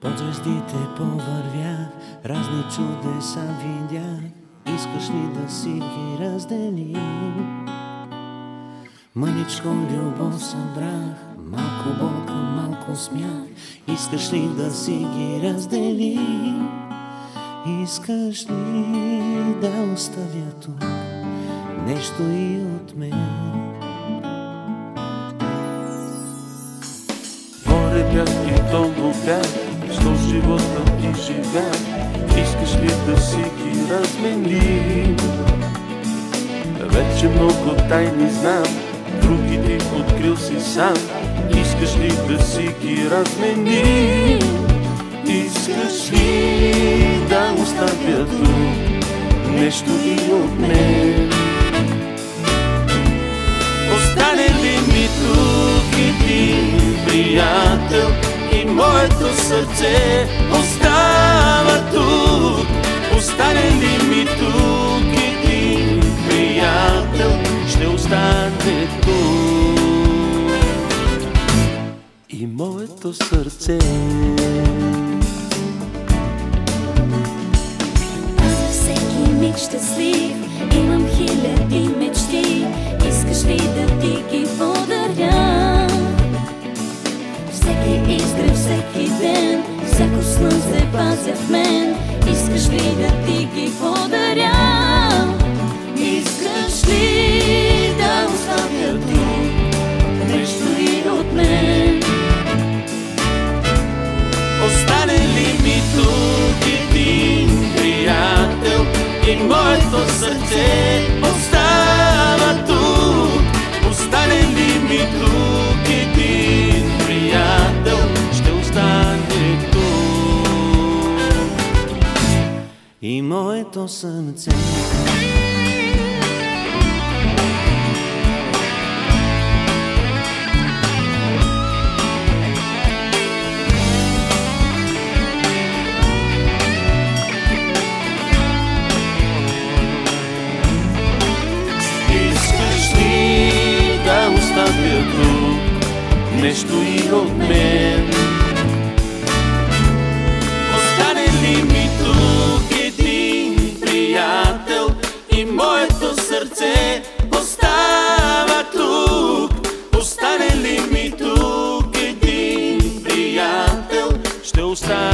Под звездите повървях, разни чудеса видях. Искаш ли да си ги разделим? Мъничко любов събрах, малко болка, малко смях. Искаш ли да си ги разделим? Искаш ли да оставя тук нещо и от мен? Море бях и дълго бях, сто живота ти живях. Искаш ли да си ги разменим? Вече много тайни знам, други ти открил си сам. Искаш ли да си ги разменим? Искаш ли да оставя тук нещо и от мен? Остане ли ми тук един приятел и моето сърце остава тук? Остане ли ми тук един приятел, ще остане тук и моето сърце. Аз за всеки миг щастлив имам хиляди мечти. Искаш ли да ти ги подаря? Всеки изгрев, всеки ден, всяко слънце пазя в мен. Искаш ли да ти ги подаря? Искаш ли да оставя тук нещо и от мен? Остане ли ми тук един приятел и моето сърце остава тук? Остане ли ми тук един приятел, ще остане тук И моето сърце. Оставя тук нещо и от мен. Остане ли ми тук един приятел и моето сърце остава тук? Остане ли ми тук един приятел, ще остане